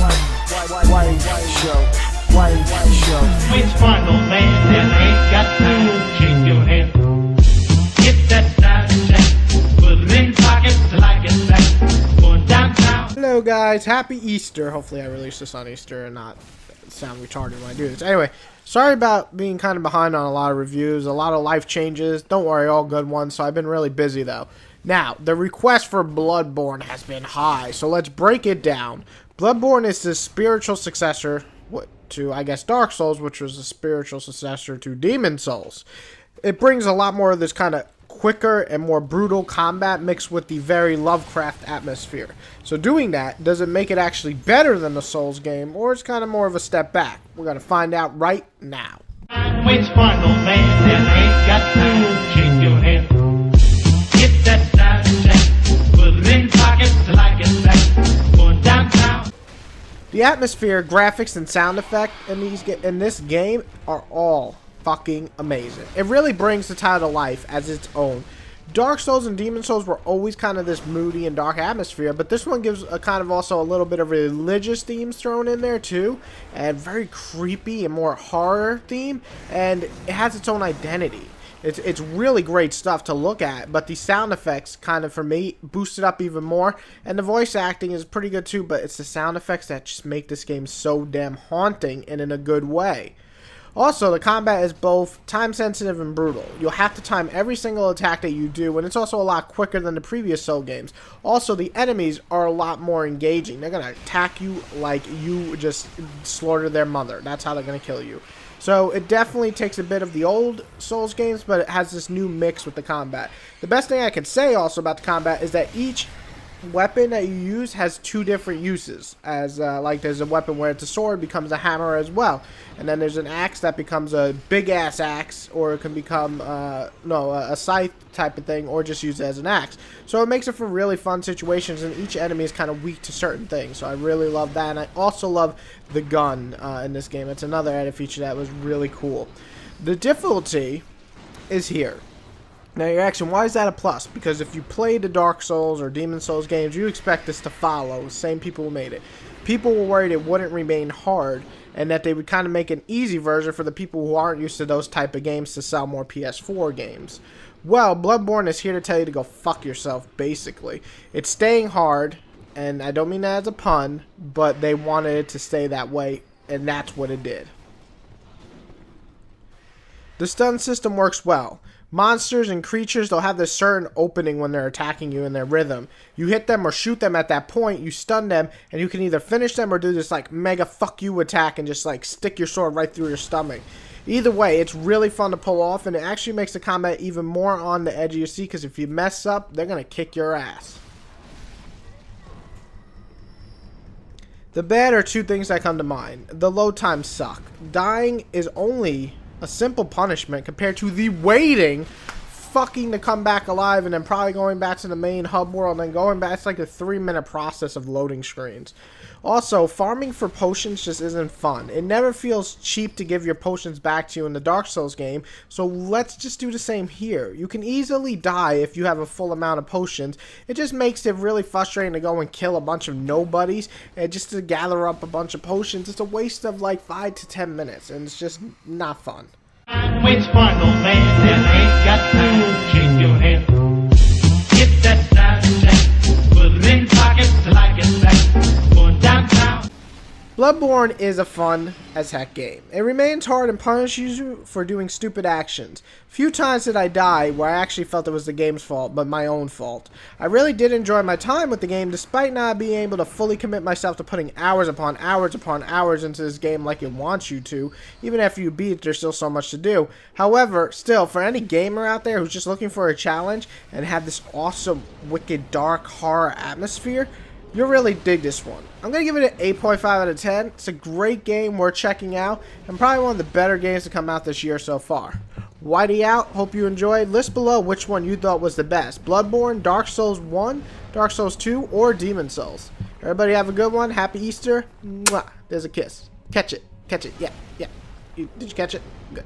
White show. Which one, old man, that ain't got to shake your head? Get that side check, put it in pockets like it's back. Going downtown. Hello guys, happy Easter. Hopefully I release this on Easter and not sound retarded when I do this. Anyway, sorry about being kind of behind on a lot of reviews, a lot of life changes. Don't worry, all good ones. So I've been really busy though. Now, the request for Bloodborne has been high, so let's break it down. Bloodborne is the spiritual successor to, I guess, Dark Souls, which was the spiritual successor to Demon Souls. It brings a lot more of this kind of quicker and more brutal combat mixed with the very Lovecraft atmosphere. So doing that, does it make it actually better than the Souls game, or it's kind of more of a step back? We're going to find out right now. Which one, old man, that ain't got to shake your head? Get that side check, put it in pockets like it's back. Going downtown. The atmosphere, graphics, and sound effect in this game are all fucking amazing. It really brings the title to life as its own. Dark Souls and Demon Souls were always kind of this moody and dark atmosphere, but this one gives a kind of also a little bit of religious themes thrown in there too, and very creepy and more horror theme, and it has its own identity. It's really great stuff to look at, but the sound effects kind of, for me, boost it up even more, and the voice acting is pretty good too, but it's the sound effects that just make this game so damn haunting and in a good way. Also, the combat is both time-sensitive and brutal. You'll have to time every single attack that you do, and it's also a lot quicker than the previous Soul games. Also, the enemies are a lot more engaging. They're going to attack you like you just slaughtered their mother. That's how they're going to kill you. So, it definitely takes a bit of the old Souls games, but it has this new mix with the combat. The best thing I can say also about the combat is that each weapon that you use has two different uses, as like there's a weapon where it's a sword becomes a hammer as well, and then there's an axe that becomes a big ass axe, or it can become a scythe type of thing, or just use it as an axe. So it makes it for really fun situations, and each enemy is kind of weak to certain things, so I really love that. And I also love the gun in this game. It's another added feature that was really cool. The difficulty is here. Now you're asking, why is that a plus? Because if you play the Dark Souls or Demon Souls games, you expect this to follow the same people who made it. People were worried it wouldn't remain hard, and that they would kind of make an easy version for the people who aren't used to those type of games to sell more PS4 games. Well, Bloodborne is here to tell you to go fuck yourself, basically. It's staying hard, and I don't mean that as a pun, but they wanted it to stay that way, and that's what it did. The stun system works well. Monsters and creatures, they'll have this certain opening when they're attacking you in their rhythm. You hit them or shoot them at that point, you stun them, and you can either finish them or do this like mega fuck you attack and just like stick your sword right through your stomach. Either way, it's really fun to pull off, and it actually makes the combat even more on the edge of your seat, because if you mess up, they're going to kick your ass. The bad are two things that come to mind. The load times suck. Dying is only a simple punishment compared to the waiting fucking to come back alive, and then probably going back to the main hub world and then going back. It's like a 3-minute process of loading screens. Also, farming for potions just isn't fun. It never feels cheap to give your potions back to you in the Dark Souls game, so let's just do the same here. You can easily die if you have a full amount of potions. It just makes it really frustrating to go and kill a bunch of nobodies and just to gather up a bunch of potions. It's a waste of like 5 to 10 minutes, and it's just not fun. Which one, old man, that ain't got to shake your head? Get that side check, put it in pockets like it's back. Going downtown. Bloodborne is a fun as heck game. It remains hard and punishes you for doing stupid actions. Few times did I die where I actually felt it was the game's fault, but my own fault. I really did enjoy my time with the game, despite not being able to fully commit myself to putting hours upon hours upon hours into this game like it wants you to. Even after you beat it, there's still so much to do. However, still, for any gamer out there who's just looking for a challenge and have this awesome, wicked, dark horror atmosphere, you'll really dig this one. I'm going to give it an 8.5 out of 10. It's a great game worth checking out, and probably one of the better games to come out this year so far. Whitey out. Hope you enjoyed. List below which one you thought was the best. Bloodborne, Dark Souls 1, Dark Souls 2, or Demon Souls. Everybody have a good one. Happy Easter. Mwah. There's a kiss. Catch it. Catch it. Yeah. Yeah. Did you catch it? Good.